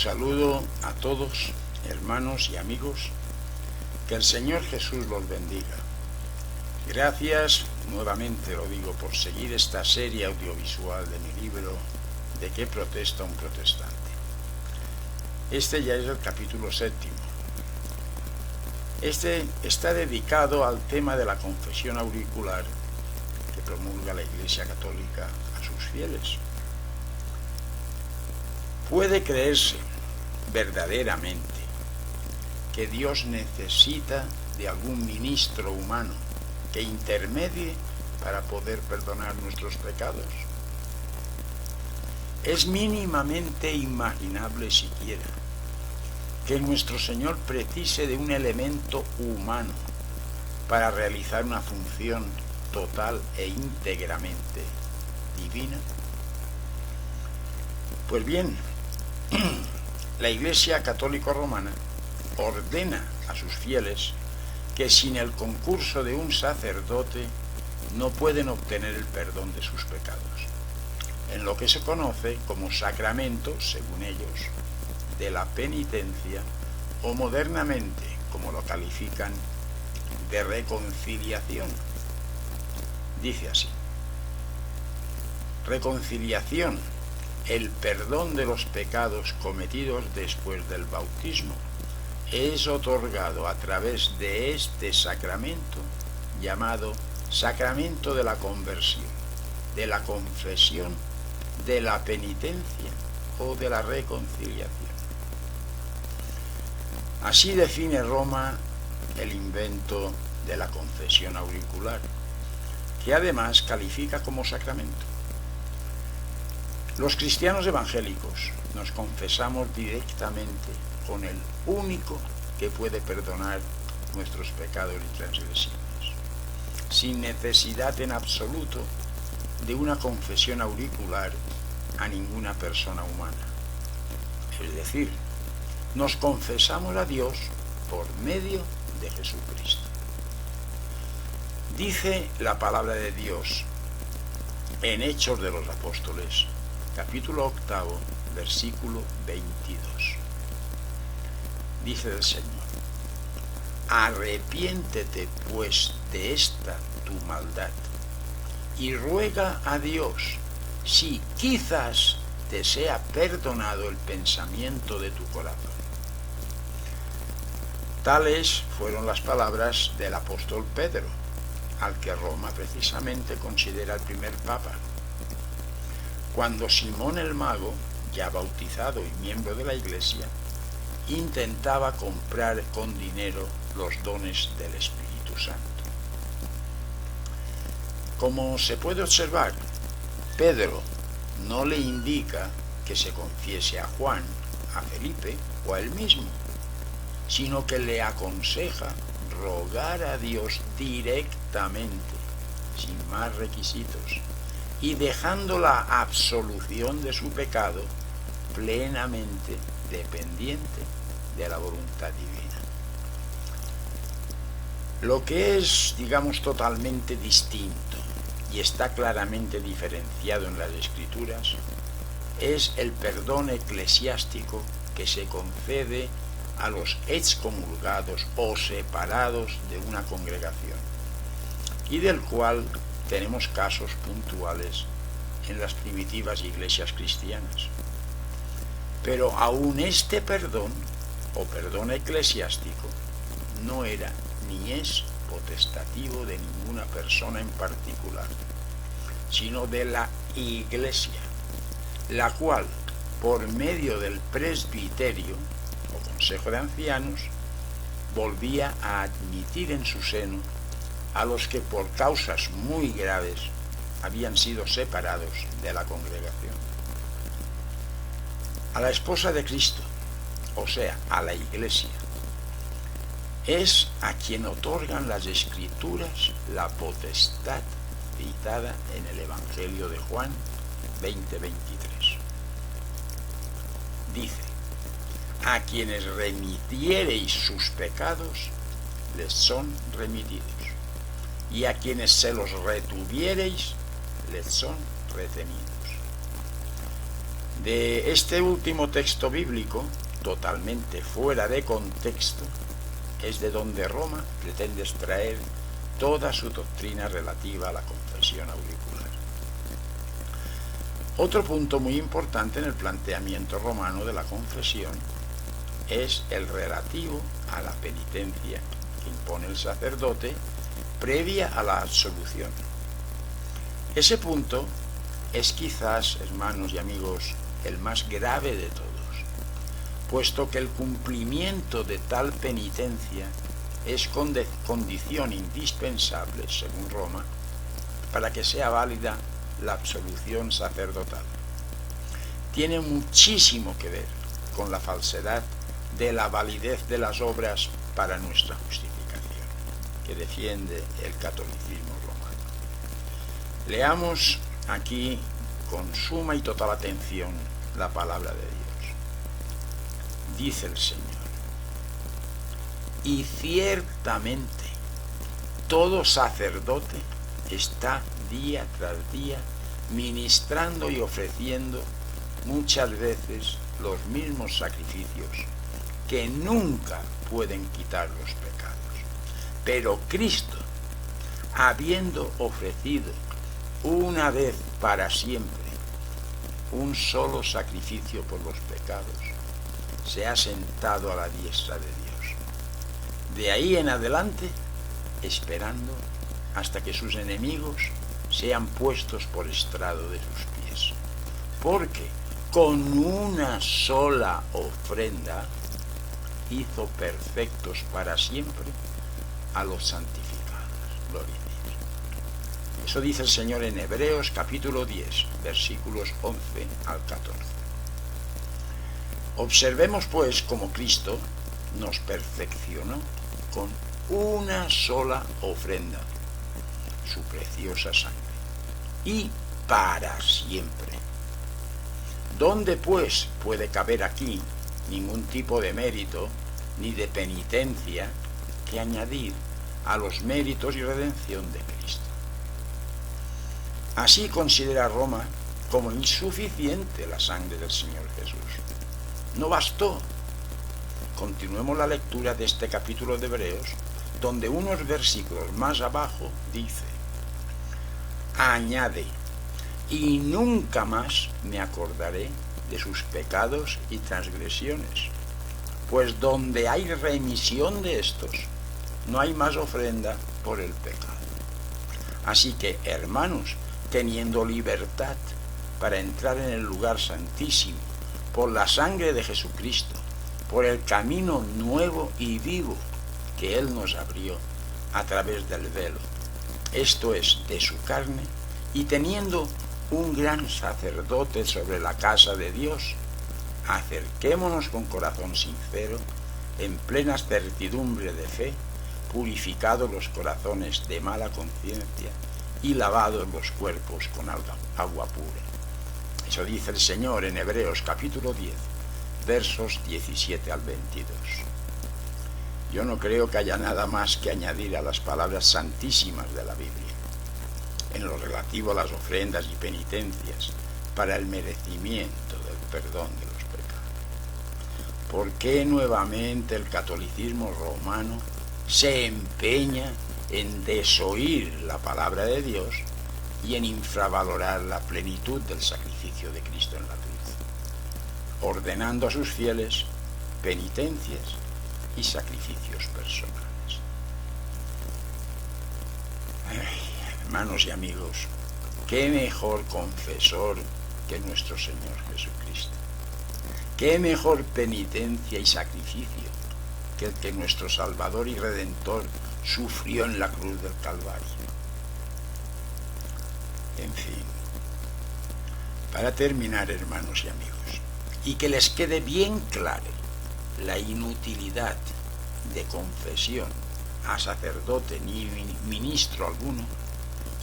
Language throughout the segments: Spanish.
saludo a todos, hermanos y amigos. Que el Señor Jesús los bendiga. Gracias, nuevamente lo digo, por seguir esta serie audiovisual de mi libro ¿De qué protesta un protestante? Este ya es el capítulo 7. Este está dedicado al tema de la confesión auricular que promulga la Iglesia Católica a sus fieles. Puede creerse verdaderamente que Dios necesita de algún ministro humano que intermedie para poder perdonar nuestros pecados. Es mínimamente imaginable siquiera que nuestro Señor precise de un elemento humano para realizar una función total e íntegramente divina. Pues bien, la Iglesia Católica Romana ordena a sus fieles que sin el concurso de un sacerdote no pueden obtener el perdón de sus pecados, en lo que se conoce como sacramento, según ellos, de la penitencia, o modernamente, como lo califican, de reconciliación. Dice así: reconciliación, el perdón de los pecados cometidos después del bautismo, es otorgado a través de este sacramento llamado sacramento de la conversión, de la confesión, de la penitencia o de la reconciliación. Así define Roma el invento de la confesión auricular, que además califica como sacramento. Los cristianos evangélicos nos confesamos directamente con el único que puede perdonar nuestros pecados y transgresiones, sin necesidad en absoluto de una confesión auricular a ninguna persona humana. Es decir, nos confesamos a Dios por medio de Jesucristo. Dice la palabra de Dios en Hechos de los Apóstoles, capítulo 8, versículo 22. Dice el Señor: arrepiéntete pues de esta tu maldad y ruega a Dios si quizás te sea perdonado el pensamiento de tu corazón. Tales fueron las palabras del apóstol Pedro, al que Roma precisamente considera el primer papa. Cuando Simón el Mago, ya bautizado y miembro de la Iglesia, intentaba comprar con dinero los dones del Espíritu Santo. Como se puede observar, Pedro no le indica que se confiese a Juan, a Felipe o a él mismo, sino que le aconseja rogar a Dios directamente, sin más requisitos, y dejando la absolución de su pecado plenamente dependiente de la voluntad divina. Lo que es, digamos, totalmente distinto y está claramente diferenciado en las Escrituras es el perdón eclesiástico que se concede a los excomulgados o separados de una congregación, y del cual tenemos casos puntuales en las primitivas iglesias cristianas. Pero aún este perdón, o perdón eclesiástico, no era ni es potestativo de ninguna persona en particular, sino de la Iglesia, la cual, por medio del presbiterio, o consejo de ancianos, volvía a admitir en su seno a los que por causas muy graves habían sido separados de la congregación. A la esposa de Cristo, o sea, a la Iglesia, es a quien otorgan las Escrituras la potestad citada en el Evangelio de Juan 20:23. Dice: a quienes remitiereis sus pecados, les son remitidos, y a quienes se los retuviereis, les son retenidos. De este último texto bíblico, totalmente fuera de contexto, es de donde Roma pretende extraer toda su doctrina relativa a la confesión auricular. Otro punto muy importante en el planteamiento romano de la confesión es el relativo a la penitencia que impone el sacerdote previa a la absolución. Ese punto es quizás, hermanos y amigos, el más grave de todos, puesto que el cumplimiento de tal penitencia es condición indispensable, según Roma, para que sea válida la absolución sacerdotal. Tiene muchísimo que ver con la falsedad de la validez de las obras para nuestra justificación, que defiende el catolicismo romano. Leamos aquí con suma y total atención la palabra de Dios. Dice el Señor: y ciertamente todo sacerdote está día tras día ministrando y ofreciendo muchas veces los mismos sacrificios que nunca pueden quitar los pecados. Pero Cristo, habiendo ofrecido una vez para siempre un solo sacrificio por los pecados, se ha sentado a la diestra de Dios. De ahí en adelante, esperando hasta que sus enemigos sean puestos por estrado de sus pies. Porque con una sola ofrenda hizo perfectos para siempre a los santificados. Gloria a Dios. Eso dice el Señor en Hebreos capítulo 10, versículos 11 al 14. Observemos pues cómo Cristo nos perfeccionó con una sola ofrenda, su preciosa sangre, y para siempre. ¿Dónde pues puede caber aquí ningún tipo de mérito ni de penitencia que añadir a los méritos y redención de Cristo? Así considera Roma como insuficiente la sangre del Señor Jesús. No bastó. Continuemos la lectura de este capítulo de Hebreos, donde unos versículos más abajo dice: añade, y nunca más me acordaré de sus pecados y transgresiones, pues donde hay remisión de estos, no hay más ofrenda por el pecado. Así que, hermanos, teniendo libertad para entrar en el lugar santísimo por la sangre de Jesucristo, por el camino nuevo y vivo que Él nos abrió a través del velo, esto es, de su carne, y teniendo un gran sacerdote sobre la casa de Dios, acerquémonos con corazón sincero, en plena certidumbre de fe, purificados los corazones de mala conciencia y lavados los cuerpos con agua pura. Eso dice el Señor en Hebreos capítulo 10, versos 17 al 22. Yo no creo que haya nada más que añadir a las palabras santísimas de la Biblia en lo relativo a las ofrendas y penitencias para el merecimiento del perdón de los pecados. ¿Por qué nuevamente el catolicismo romano se empeña en desoír la palabra de Dios y en infravalorar la plenitud del sacrificio de Cristo en la cruz, ordenando a sus fieles penitencias y sacrificios personales? Hermanos y amigos, qué mejor confesor que nuestro Señor Jesucristo. Qué mejor penitencia y sacrificio que el que nuestro Salvador y Redentor sufrió en la cruz del Calvario. En fin, para terminar, hermanos y amigos, y que les quede bien claro la inutilidad de confesión a sacerdote ni ministro alguno,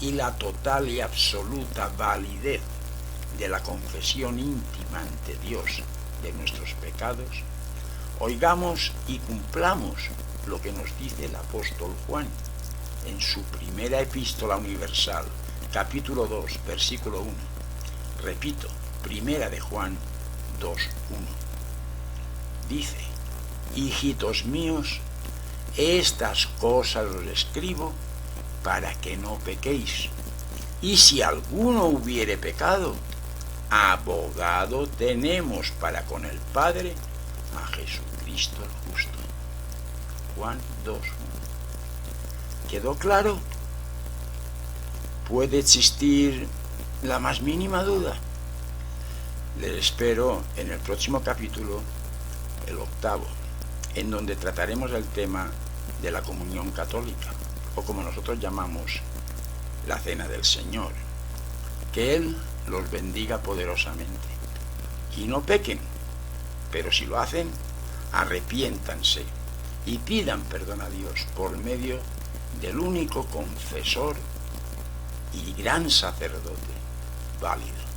y la total y absoluta validez de la confesión íntima ante Dios de nuestros pecados, oigamos y cumplamos lo que nos dice el apóstol Juan en su primera epístola universal, capítulo 2, versículo 1. Repito, Primera de Juan 2:1. Dice: hijitos míos, estas cosas os escribo para que no pequéis. Y si alguno hubiere pecado, abogado tenemos para con el Padre, a Jesucristo el justo. Juan 2:1. ¿Quedó claro? ¿Puede existir la más mínima duda? Les espero en el próximo capítulo, el 8º, en donde trataremos el tema de la comunión católica, o como nosotros llamamos, la cena del Señor. Que Él los bendiga poderosamente. Y no pequen, pero si lo hacen, arrepiéntanse y pidan perdón a Dios por medio del único confesor y gran sacerdote válido.